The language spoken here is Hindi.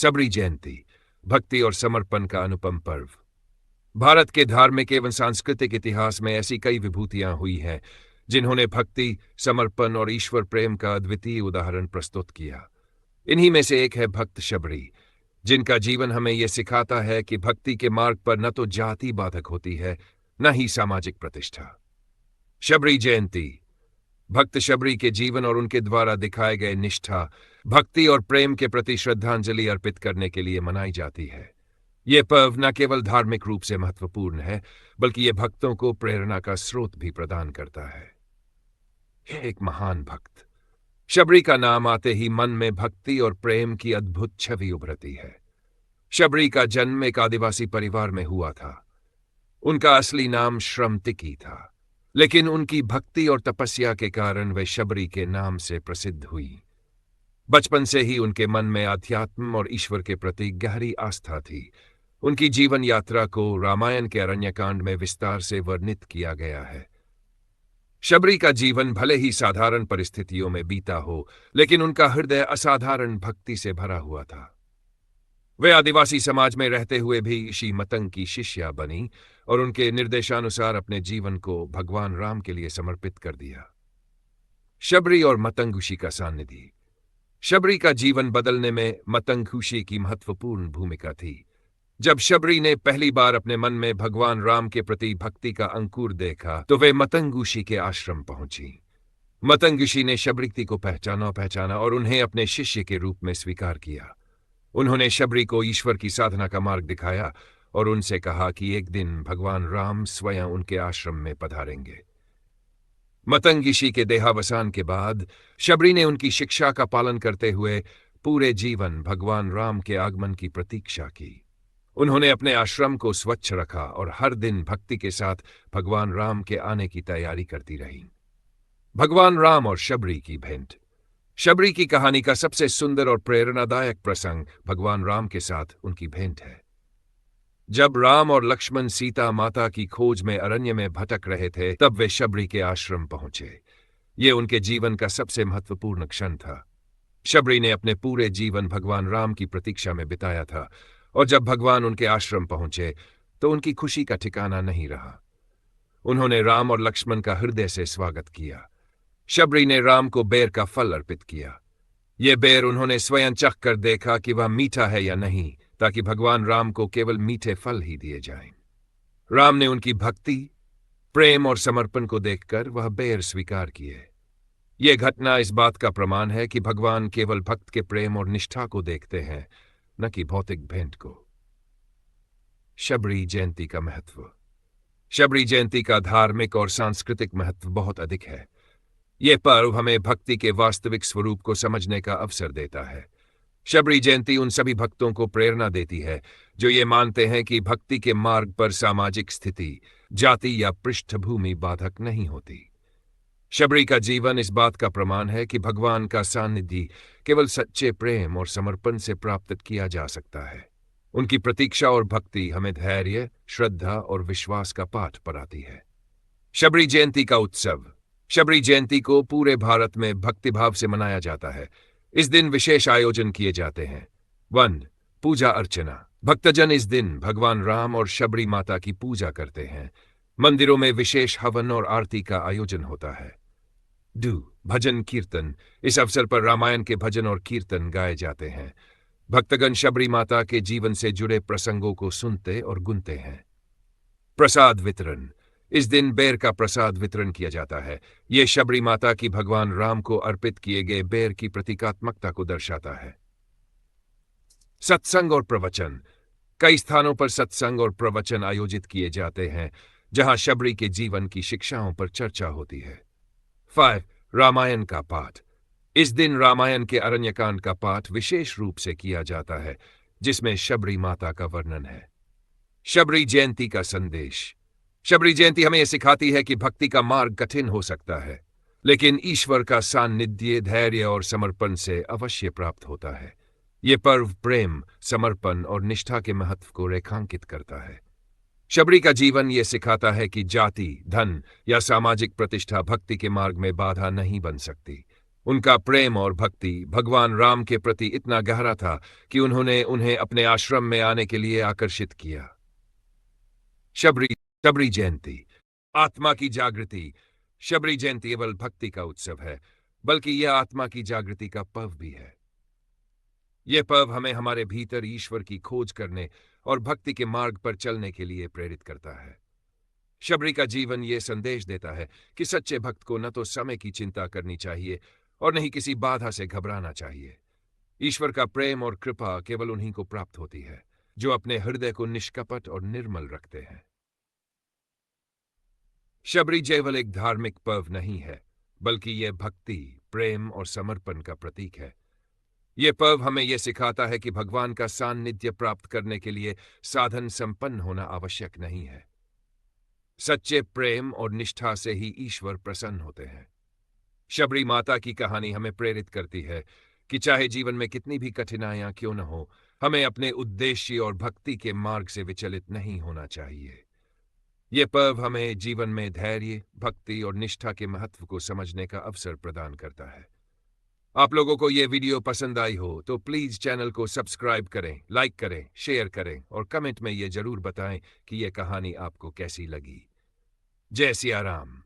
शबरी जयंती, भक्ति और समर्पण का अनुपम पर्व। भारत के धार्मिक एवं सांस्कृतिक इतिहास में ऐसी कई विभूतियां हुई हैं जिन्होंने भक्ति, समर्पण और ईश्वर प्रेम का अद्वितीय उदाहरण प्रस्तुत किया। इन्हीं में से एक है भक्त शबरी, जिनका जीवन हमें यह सिखाता है कि भक्ति के मार्ग पर न तो जाति बाधक होती है, न ही सामाजिक प्रतिष्ठा। शबरी जयंती, भक्त शबरी के जीवन और उनके द्वारा दिखाए गए निष्ठा, भक्ति और प्रेम के प्रति श्रद्धांजलि अर्पित करने के लिए मनाई जाती है। ये पर्व न केवल धार्मिक रूप से महत्वपूर्ण है, बल्कि ये भक्तों को प्रेरणा का स्रोत भी प्रदान करता है। एक महान भक्त। शबरी का नाम आते ही मन में भक्ति और प्रेम की अद्भुत छवि उभरती है। शबरी का जन्म एक आदिवासी परिवार में हुआ था। उनका असली नाम श्रमतिकी था, लेकिन उनकी भक्ति और तपस्या के कारण वे शबरी के नाम से प्रसिद्ध हुई। बचपन से ही उनके मन में आध्यात्म और ईश्वर के प्रति गहरी आस्था थी। उनकी जीवन यात्रा को रामायण के अरण्यकांड में विस्तार से वर्णित किया गया है। शबरी का जीवन भले ही साधारण परिस्थितियों में बीता हो, लेकिन उनका हृदय असाधारण भक्ति से भरा हुआ था। वे आदिवासी समाज में रहते हुए भी ऋषि मतंग की शिष्या बनी और उनके निर्देशानुसार अपने जीवन को भगवान राम के लिए समर्पित कर दिया। शबरी और मतंग ऋषि का सानिध्य। शबरी का जीवन बदलने में मतंग ऋषि की महत्वपूर्ण भूमिका थी। जब शबरी ने पहली बार अपने मन में भगवान राम के प्रति भक्ति का अंकुर देखा, तो वे मतंग ऋषि के आश्रम पहुंची। मतंग ऋषि ने शबरी को पहचाना और उन्हें अपने शिष्य के रूप में स्वीकार किया। उन्होंने शबरी को ईश्वर की साधना का मार्ग दिखाया और उनसे कहा कि एक दिन भगवान राम स्वयं उनके आश्रम में पधारेंगे। मतंग ऋषि के देहावसान के बाद शबरी ने उनकी शिक्षा का पालन करते हुए पूरे जीवन भगवान राम के आगमन की प्रतीक्षा की। उन्होंने अपने आश्रम को स्वच्छ रखा और हर दिन भक्ति के साथ भगवान राम के आने की तैयारी करती रहीं। भगवान राम और शबरी की भेंट। शबरी की कहानी का सबसे सुंदर और प्रेरणादायक प्रसंग भगवान राम के साथ उनकी भेंट है। जब राम और लक्ष्मण सीता माता की खोज में अरण्य में भटक रहे थे, तब वे शबरी के आश्रम पहुंचे। ये उनके जीवन का सबसे महत्वपूर्ण क्षण था। शबरी ने अपने पूरे जीवन भगवान राम की प्रतीक्षा में बिताया था, और जब भगवान उनके आश्रम पहुंचे तो उनकी खुशी का ठिकाना नहीं रहा। उन्होंने राम और लक्ष्मण का हृदय से स्वागत किया। शबरी ने राम को बेर का फल अर्पित किया। ये बेर उन्होंने स्वयं चख कर देखा कि वह मीठा है या नहीं, ताकि भगवान राम को केवल मीठे फल ही दिए जाएं। राम ने उनकी भक्ति, प्रेम और समर्पण को देखकर वह बेर स्वीकार किए। यह घटना इस बात का प्रमाण है कि भगवान केवल भक्त के प्रेम और निष्ठा को देखते हैं, न कि भौतिक भेंट को। शबरी जयंती का महत्व। शबरी जयंती का धार्मिक और सांस्कृतिक महत्व बहुत अधिक है। यह पर्व हमें भक्ति के वास्तविक स्वरूप को समझने का अवसर देता है। शबरी जयंती उन सभी भक्तों को प्रेरणा देती है जो ये मानते हैं कि भक्ति के मार्ग पर सामाजिक स्थिति, जाति या पृष्ठभूमि बाधक नहीं होती। शबरी का जीवन इस बात का प्रमाण है कि भगवान का सानिध्य केवल सच्चे प्रेम और समर्पण से प्राप्त किया जा सकता है। उनकी प्रतीक्षा और भक्ति हमें धैर्य, श्रद्धा और विश्वास का पाठ पढ़ाती है। शबरी जयंती का उत्सव। शबरी जयंती को पूरे भारत में भक्तिभाव से मनाया जाता है। इस दिन विशेष आयोजन किए जाते हैं। 1. पूजा अर्चना। भक्तजन इस दिन भगवान राम और शबरी माता की पूजा करते हैं। मंदिरों में विशेष हवन और आरती का आयोजन होता है। 2. भजन कीर्तन। इस अवसर पर रामायण के भजन और कीर्तन गाए जाते हैं। भक्तगण शबरी माता के जीवन से जुड़े प्रसंगों को सुनते और गुनते हैं। प्रसाद वितरण। इस दिन बेर का प्रसाद वितरण किया जाता है। यह शबरी माता की भगवान राम को अर्पित किए गए बेर की प्रतीकात्मकता को दर्शाता है। सत्संग और प्रवचन। कई स्थानों पर सत्संग और प्रवचन आयोजित किए जाते हैं, जहां शबरी के जीवन की शिक्षाओं पर चर्चा होती है। 5. रामायण का पाठ। इस दिन रामायण के अरण्यकांड का पाठ विशेष रूप से किया जाता है, जिसमें शबरी माता का वर्णन है। शबरी जयंती का संदेश। शबरी जयंती हमें यह सिखाती है कि भक्ति का मार्ग कठिन हो सकता है, लेकिन ईश्वर का सान्निध्य, धैर्य और समर्पण से अवश्य प्राप्त होता है। ये पर्व प्रेम, समर्पण और निष्ठा के महत्व को रेखांकित करता है। शबरी का जीवन ये सिखाता है कि जाति, धन या सामाजिक प्रतिष्ठा भक्ति के मार्ग में बाधा नहीं बन सकती। उनका प्रेम और भक्ति भगवान राम के प्रति इतना गहरा था कि उन्होंने उन्हें अपने आश्रम में आने के लिए आकर्षित किया। शबरी शबरी जयंती, आत्मा की जागृति। शबरी जयंती केवल भक्ति का उत्सव है, बल्कि यह आत्मा की जागृति का पर्व भी है। यह पर्व हमें हमारे भीतर ईश्वर की खोज करने और भक्ति के मार्ग पर चलने के लिए प्रेरित करता है। शबरी का जीवन यह संदेश देता है कि सच्चे भक्त को न तो समय की चिंता करनी चाहिए और न ही किसी बाधा से घबराना चाहिए। ईश्वर का प्रेम और कृपा केवल उन्हीं को प्राप्त होती है जो अपने हृदय को निष्कपट और निर्मल रखते हैं। शबरी केवल एक धार्मिक पर्व नहीं है, बल्कि यह भक्ति, प्रेम और समर्पण का प्रतीक है। यह पर्व हमें यह सिखाता है कि भगवान का सान्निध्य प्राप्त करने के लिए साधन संपन्न होना आवश्यक नहीं है। सच्चे प्रेम और निष्ठा से ही ईश्वर प्रसन्न होते हैं। शबरी माता की कहानी हमें प्रेरित करती है कि चाहे जीवन में कितनी भी कठिनाइयां क्यों न हो, हमें अपने उद्देश्य और भक्ति के मार्ग से विचलित नहीं होना चाहिए। यह पर्व हमें जीवन में धैर्य, भक्ति और निष्ठा के महत्व को समझने का अवसर प्रदान करता है। आप लोगों को यह वीडियो पसंद आई हो तो प्लीज चैनल को सब्सक्राइब करें, लाइक करें, शेयर करें और कमेंट में यह जरूर बताएं कि यह कहानी आपको कैसी लगी। जय सिया राम।